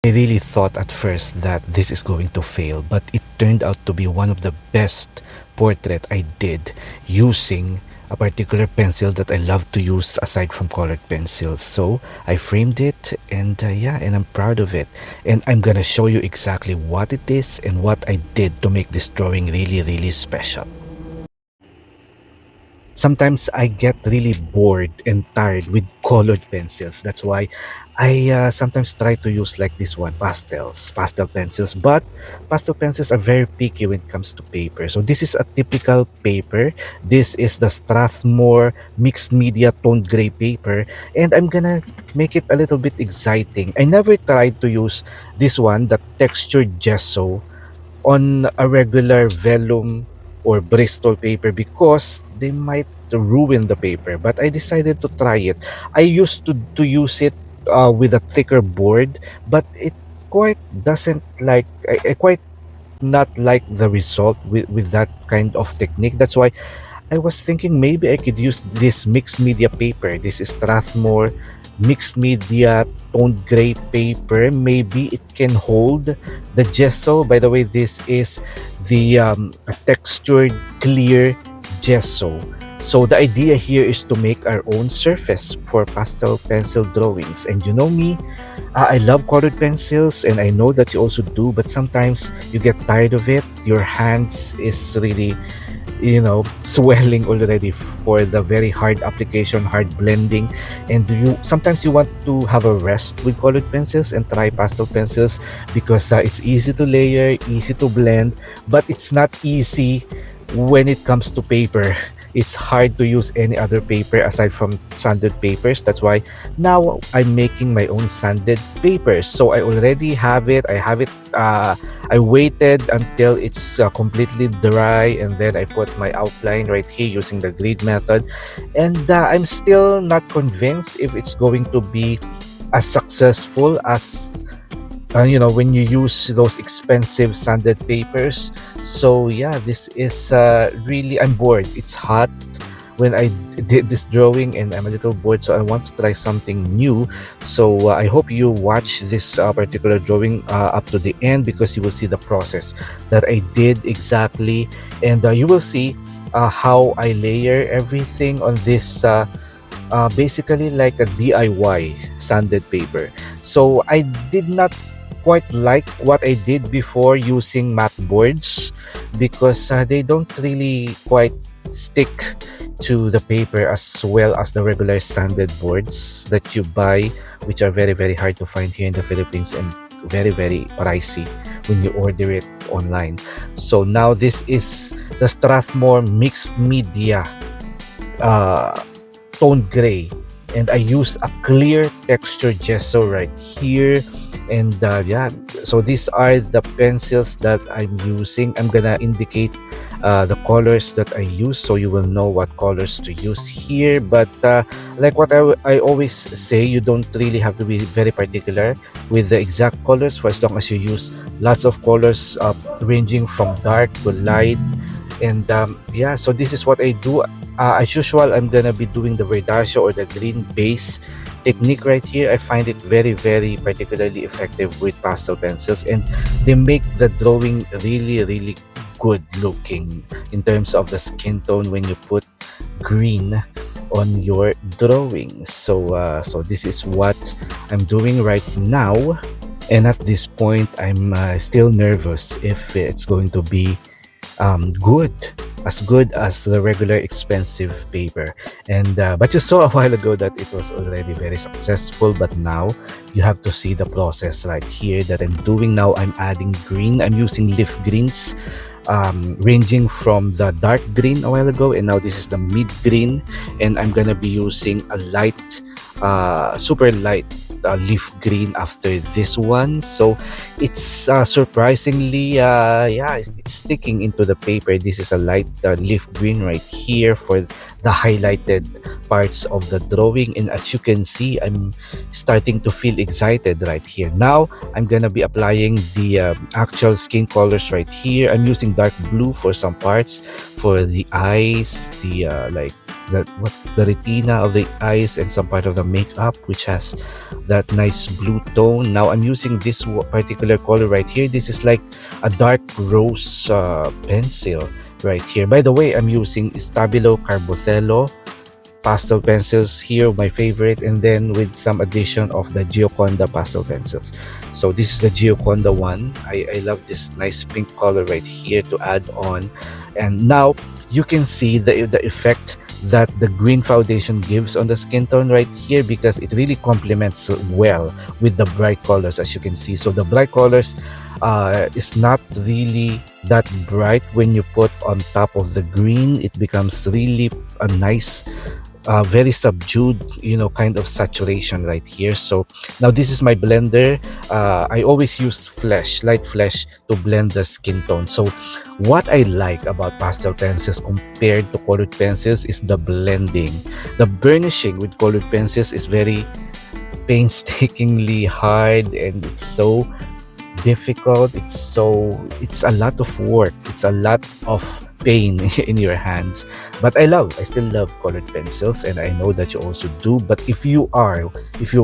I really thought at first that this is going to fail, but it turned out to be one of the best portrait I did using a particular pencil that I love to use aside from colored pencils. So I framed it, and yeah, and I'm proud of it. And I'm gonna show you exactly what it is and what I did to make this drawing really, really special. Sometimes I get really bored and tired with colored pencils. That's why I sometimes try to use like this one, pastel pencils. But pastel pencils are very picky when it comes to paper. So this is a typical paper. This is the Strathmore mixed media toned gray paper, and I'm gonna make it a little bit exciting. I never tried to use this one, the textured gesso, on a regular vellum or Bristol paper because they might ruin the paper. But I decided to try it. I used to use it with a thicker board, but it quite doesn't like I quite not like the result with that kind of technique. That's why I was thinking maybe I could use this mixed media paper. This is Strathmore mixed media toned gray paper. Maybe it can hold the gesso. By the way, this is the a textured clear gesso. So the idea here is to make our own surface for pastel pencil drawings. And you know me, I love colored pencils, and I know that you also do, but sometimes you get tired of it. Your hands is really swelling already for the very hard application, hard blending, and you sometimes you want to have a rest with colored pencils and try pastel pencils because it's easy to layer, easy to blend, but it's not easy when it comes to paper. It's hard to use any other paper aside from sanded papers. That's why now I'm making my own sanded papers. So I already have it. I waited until it's completely dry, and then I put my outline right here using the grid method. And I'm still not convinced if it's going to be as successful as when you use those expensive sanded papers. So yeah, this is really, I'm bored. It's hot when I did this drawing, and I'm a little bored, so I want to try something new. So I hope you watch this particular drawing up to the end, because you will see the process that I did exactly, and you will see how I layer everything on this basically like a DIY sanded paper. So I did not quite like what I did before using matte boards, because they don't really quite stick to the paper as well as the regular sanded boards that you buy, which are very, very hard to find here in the Philippines and very, very pricey when you order it online. So now this is the Strathmore mixed media uh, toned gray, and I use a clear texture gesso right here. And yeah, so these are the pencils that I'm using. I'm gonna indicate the colors that I use, so you will know what colors to use here. But like what I always say, you don't really have to be very particular with the exact colors, for as long as you use lots of colors ranging from dark to light. And yeah, so this is what I do. As usual, I'm gonna be doing the verdaccio or the green base technique right here. I find it very, very particularly effective with pastel pencils, and they make the drawing really, really good looking in terms of the skin tone when you put green on your drawings. So this is what I'm doing right now, and at this point I'm still nervous if it's going to be good, as good as the regular expensive paper. And but you saw a while ago that it was already very successful. But now you have to see the process right here that I'm doing now. I'm adding green. I'm using leaf greens, ranging from the dark green a while ago, and now this is the mid green. And I'm gonna be using a light, super light leaf green after this one. So it's surprisingly yeah, it's sticking into the paper. This is a light leaf green right here for the highlighted parts of the drawing, and as you can see, I'm starting to feel excited right here. Now I'm gonna be applying the actual skin colors right here. I'm using dark blue for some parts, for the eyes, the like the retina of the eyes and some part of the makeup, which has that nice blue tone. Now I'm using this particular color right here. This is like a dark rose pencil right here. By the way, I'm using Stabilo Carbocello pastel pencils here, my favorite, and then with some addition of the Gioconda pastel pencils. So this is the Gioconda one. I love this nice pink color right here to add on. And now you can see the effect that the green foundation gives on the skin tone right here, because it really complements well with the bright colors, as you can see. So the bright colors is not really that bright. When you put on top of the green, it becomes really a nice, very subdued, kind of saturation right here. So now this is my blender. I always use light flesh to blend the skin tone. So what I like about pastel pencils compared to colored pencils is the blending. The burnishing with colored pencils is very painstakingly hard, and it's so difficult. It's a lot of work. It's a lot of pain in your hands. But I still love colored pencils, and I know that you also do. But if you're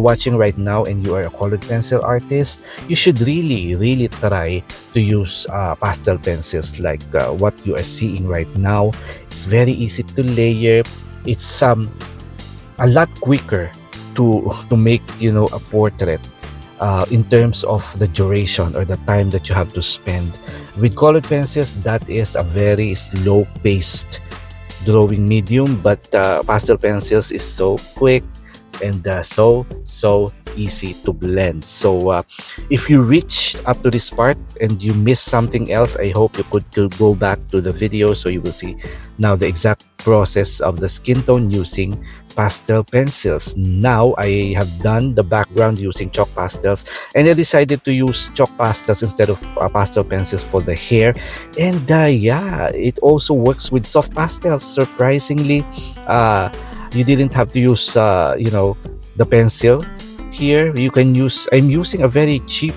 watching right now and you are a colored pencil artist, you should really try to use pastel pencils like what you are seeing right now. It's very easy to layer. It's a lot quicker to make a portrait in terms of the duration or the time that you have to spend. With colored pencils, that is a very slow paced drawing medium, but pastel pencils is so quick and so easy to blend. So if you reached up to this part and you missed something else, I hope you could go back to the video, so you will see now the exact process of the skin tone using pastel pencils. Now I have done the background using chalk pastels, and I decided to use chalk pastels instead of pastel pencils for the hair. And yeah, it also works with soft pastels. Surprisingly, you didn't have to use the pencil. Here you can use, I'm using a very cheap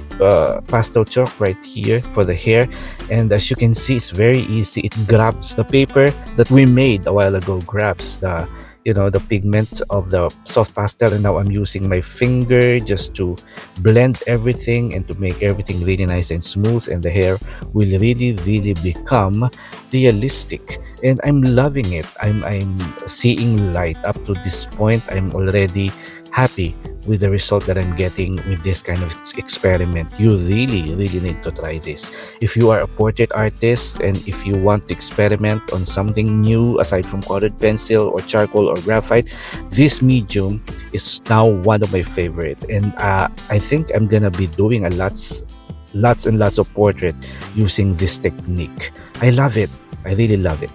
pastel chalk right here for the hair, and as you can see, it's very easy. It grabs the paper that we made a while ago, grabs the pigment of the soft pastel, and now I'm using my finger just to blend everything and to make everything really nice and smooth, and the hair will really become realistic, and I'm loving it. I'm seeing light. Up to this point, I'm already happy with the result that I'm getting with this kind of experiment. You really need to try this. If you are a portrait artist and if you want to experiment on something new aside from colored pencil or charcoal or graphite, this medium is now one of my favorite, and I think I'm gonna be doing lots and lots of portrait using this technique. I love it. I really love it.